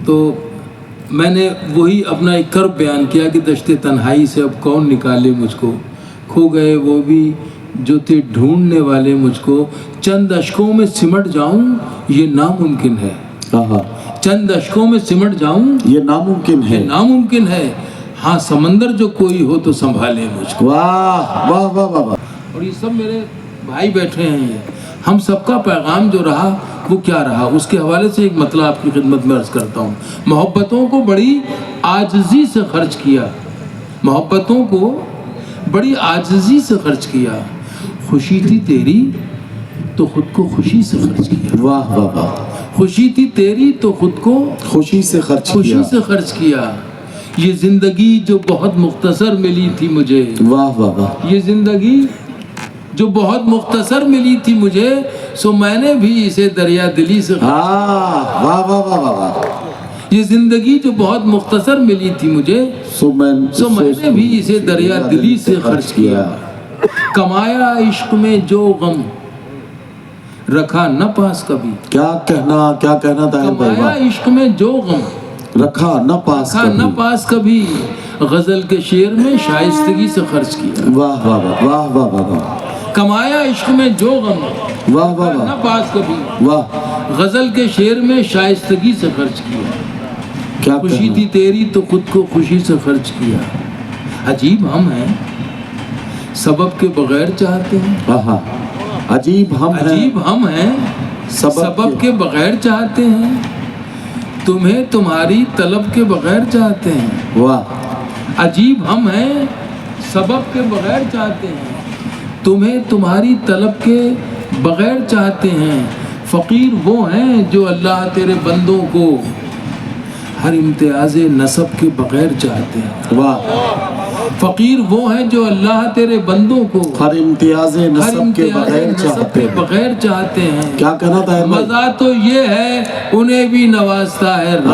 تو میں نے وہی اپنا ایک کرب بیان کیا کہ دشت تنہائی سے اب کون نکالے مجھ کو، کھو گئے وہ بھی جو تھے ڈھونڈنے والے مجھ کو، چند اشکوں میں سمٹ جاؤں یہ ناممکن ہے، چند اشکوں میں سمٹ جاؤں یہ ناممکن ہے، یہ ناممکن ہے، ہاں سمندر جو کوئی ہو تو سنبھالے مجھ کو۔ واہ واہ واہ واہ واہ۔ اور یہ سب میرے بھائی بیٹھے ہیں، یہ ہم سب کا پیغام جو رہا وہ کیا رہا، اس کے حوالے سے ایک مطلب آپ کی خدمت میں عرض کرتا ہوں۔ محبتوں کو بڑی عاجزی سے خرچ کیا، محبتوں کو بڑی عاجزی سے خرچ کیا، خوشی تھی تیری تو خود کو خوشی سے خرچ کیا، واہ واہ واہ، خوشی تھی تیری تو خود کو خوشی سے خرچ کیا، خوشی سے خرچ کیا۔ یہ زندگی جو بہت مختصر ملی تھی مجھے، واہ واہ واہ، یہ زندگی جو بہت مختصر ملی تھی مجھے، سو میں نے بھی اسے دریا دلی سے واہ واہ واہ واہ واہ، یہ زندگی جو بہت مختصر ملی تھی مجھے، سو میں نے بھی اسے دریا دلی سے خرچ کیا۔ کمایا عشق میں جو غم رکھا نہ پاس کبھی، کیا کہنا طاہر بھائی، کمایا عشق میں جو غم رکھا نہ پاس رکھا نہ پاس کبھی، غزل کے شعر میں شائستگی سے خرچ کیا۔ واہ واہ واہ واہ واہ واہ واہ، کمایا عشق میں جو غم واہ واہ نہ واہ پاس کبھی، واہ، غزل کے شعر میں شائستگی سے خرچ کیا۔ کیا خوشی تھی تیری تو خود کو خوشی سے خرچ کیا۔ عجیب ہم ہیں سبب کے بغیر چاہتے ہیں، ہاں، عجیب ہم ہیں، عجیب ہم ہیں سبب کے بغیر چاہتے ہیں، تمہیں تمہاری طلب کے بغیر چاہتے ہیں۔ واہ، عجیب ہم ہیں سبب کے بغیر چاہتے ہیں، تمہیں تمہاری طلب کے بغیر چاہتے ہیں۔ فقیر وہ ہیں جو اللہ تیرے بندوں کو ہر امتیاز نسب کے بغیر چاہتے ہیں۔ واہ، فقیر وہ ہیں جو اللہ تیرے بندوں کو ہر امتیاز نسب کے بغیر چاہتے ہیں۔ بغیر چاہتے ہیں۔ کیا کہنا طاہر بھائی، مزہ تو یہ ہے انہیں بھی نوازتا ہے رب،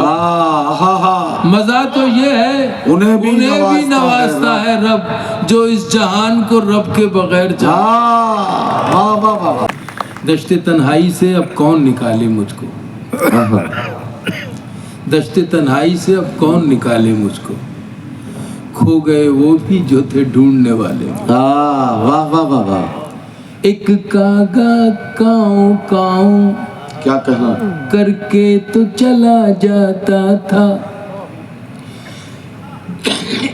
ہاں، مزہ تو یہ ہے انہیں بھی نوازتا ہے رب، جو اس جہان کو رب کے بغیر چاہتا ہے۔ واہ واہ واہ، دشت تنہائی سے اب کون نکالے مجھ کو، دشت تنہائی سے اب کون نکالے مجھ کو، کھو گئے وہ بھی جو تھے ڈھونڈنے والے۔ واہ واہ واہ واہ، ایک کاغا کاؤں کاؤں کیا کہنا، کر کے تو چلا جاتا تھا،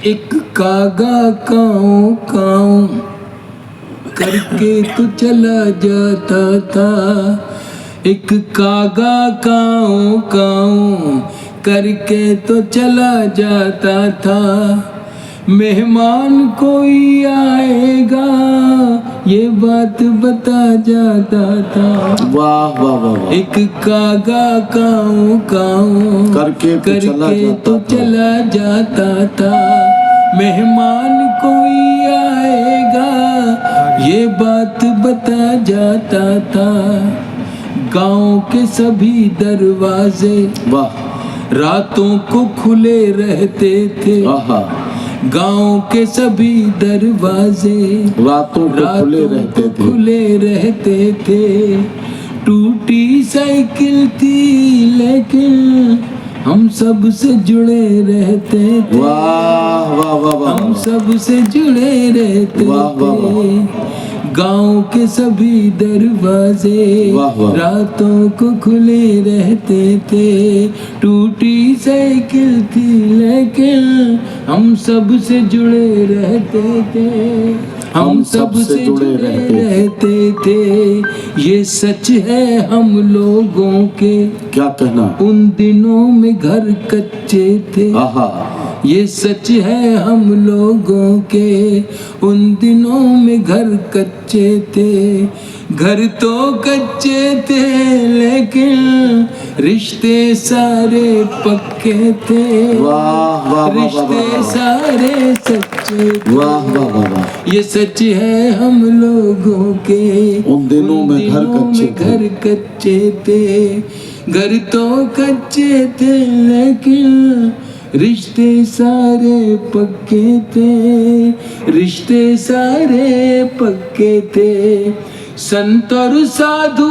ایک کاغا کاؤں کاؤں کر کے تو چلا جاتا تھا، ایک کاغا کاؤں کاؤں کر کے تو چلا جاتا تھا، مہمان کوئی آئے گا یہ بات بتا جاتا تھا۔ واہ واہ واہ، ایک کاغا کاؤں کاؤں کر کے تو چلا جاتا تھا، مہمان کوئی آئے گا یہ بات بتا جاتا تھا، گاؤں کے سبھی دروازے واہ، راتوں کو کھلے رہتے تھے، گاؤں کے سبھی دروازے راتوں کو کھلے رہتے تھے، ٹوٹی سائیکل تھی لیکن ہم سب سے جڑے رہتے تھے، واہ واہ واہ واہ، ہم سب سے جڑے رہتے تھے، گاؤں کے سبھی دروازے راتوں کو کھلے رہتے تھے، ٹوٹی سائیکل تھی لیکن ہم سب سے جڑے رہتے تھے، ہم سب سے جڑے رہتے تھے، یہ سچ ہے ہم لوگوں کے، کیا کہنا، ان دنوں میں گھر کچے تھے، یہ سچ ہے ہم لوگوں کے، ان دنوں میں گھر کچے تھے، گھر تو کچے تھے لیکن رشتے سارے پکے تھے، رشتے سارے سچے تھے، یہ سچ ہے ہم لوگوں کے، ان دنوں میں گھر کچے تھے، گھر تو کچے تھے لیکن رشتے سارے پکے تھے، رشتے سارے پکے تھے، سنت اور سادھو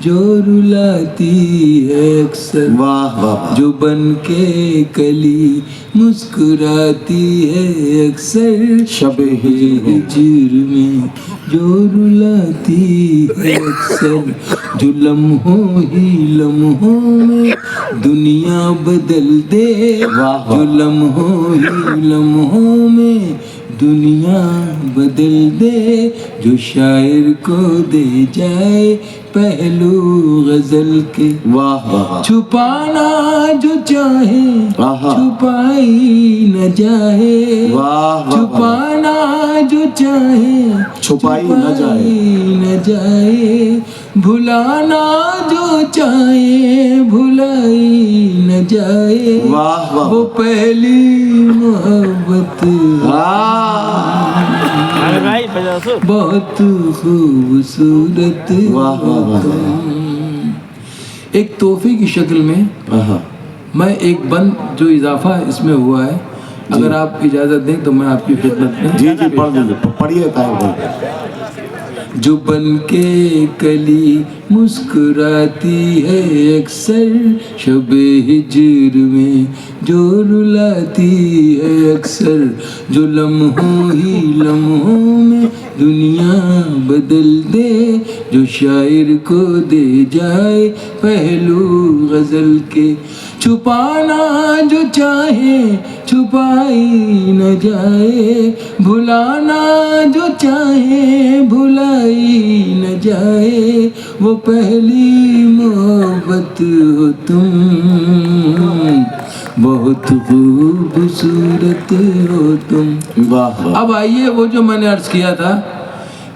جو رلاتی ہے اکثر، واہ واہ جو بن کے کلی مسکراتی ہے اکثر، شب ہجر میں جو رلاتی ہے اکثر، جو لمحوں ہی لمحوں میں دنیا بدل دے، واہ جو لمحوں ہی لمحوں میں دنیا بدل دے، جو شاعر کو دے جائے پہلو غزل کے، واہ واہ چھپانا جو چاہے آہا چھپائی نہ جائے، واہ واہ چھپانا جو چاہے چھپائی نہ جائے، نہ جائے، بھلانا جو چاہے بھلائی نہ جائے، واہ واہ وہ پہلی محبت بہت خوبصورت واہ واہ واہ ایک تحفے کی شکل میں آہا میں ایک بند جو اضافہ اس میں ہوا ہے، اگر آپ اجازت دیں تو میں آپ کی خدمت میں جی جی پڑھ دیجیے، پڑھیے طاہر بھائی۔ جو بن کے کلی مسکراتی ہے اکثر، شب ہجر میں جو رلاتی ہے اکثر، جو لمحوں ہی لمحوں میں دنیا بدل دے، جو شاعر کو دے جائے پہلو غزل کے، چھپانا جو چاہے چھپائی نہ جائے، بھلانا جو چاہے بھلائی نہ جائے، وہ پہلی محبت ہو تم، بہت خوبصورت ہو تم۔ واہ واہ اب آئیے وہ جو میں نے عرض کیا تھا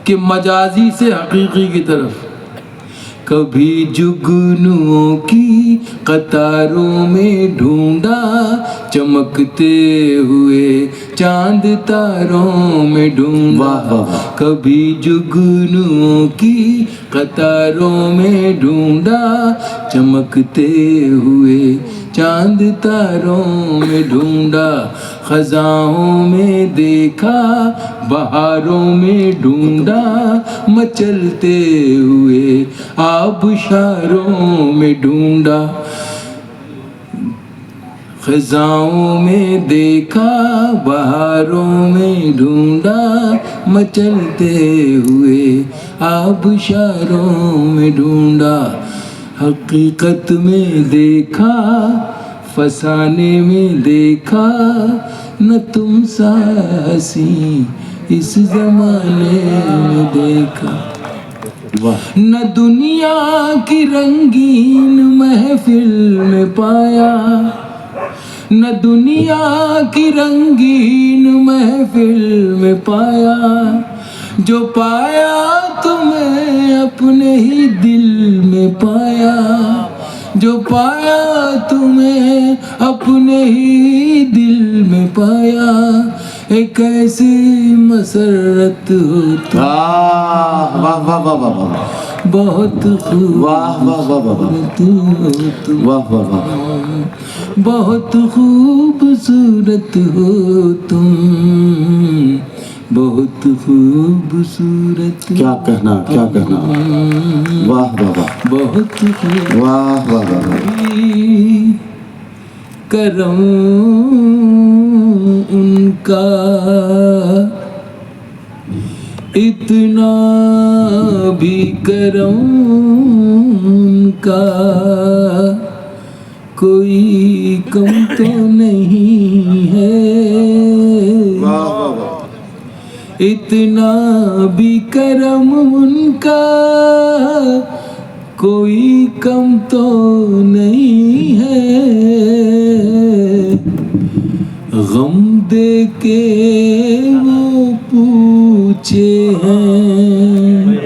کہ مجازی سے حقیقی کی طرف، کبھی جگنوں کی قطاروں میں ڈھونڈا، چمکتے ہوئے چاند تاروں میں ڈھونڈا، واہ واہ کبھی جگنوں کی قطاروں میں ڈھونڈا، چمکتے ہوئے چاند تاروں میں ڈھونڈا، خزاں میں دیکھا بہاروں میں ڈھونڈا، مچلتے ہوئے آبشاروں میں ڈھونڈا، خزاں میں دیکھا بہاروں میں ڈھونڈا، مچلتے ہوئے آبشاروں میں ڈھونڈا، حقیقت میں دیکھا فسانے میں دیکھا، نہ تم سا حسین اس زمانے میں دیکھا، نہ دنیا کی رنگین محفل میں پایا، نہ دنیا کی رنگین محفل میں پایا، جو پایا تمہیں اپنے ہی دل میں پایا، جو پایا تمہیں اپنے ہی دل میں پایا، ایک ایسی مسرت ہو تم، واہ واہ واہ واہ واہ بہت واہ واہ واہ واہ خوبصورت ہو تم، واہ واہ واہ بہت خوبصورت ہو تم، بہت خوبصورت، کیا کہنا کیا کہنا، واہ واہ واہ بہت واہ واہ واہ کرم ان کا اتنا بھی کرم ان کا کوئی کم تو نہیں ہے، اتنا بھی کرم ان کا کوئی کم تو نہیں ہے، غم دے کے وہ پوچھے ہیں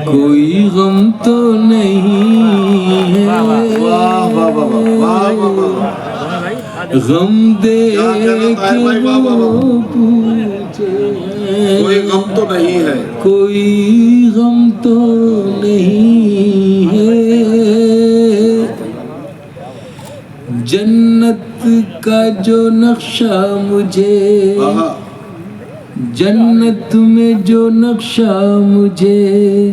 کوئی غم تو نہیں ہے، غم دے کے وہ پوچھے ہیں کوئی غم تو نہیں ہے، کوئی غم تو نہیں ہے، جنت کا جو نقشہ مجھے، جنت میں جو نقشہ مجھے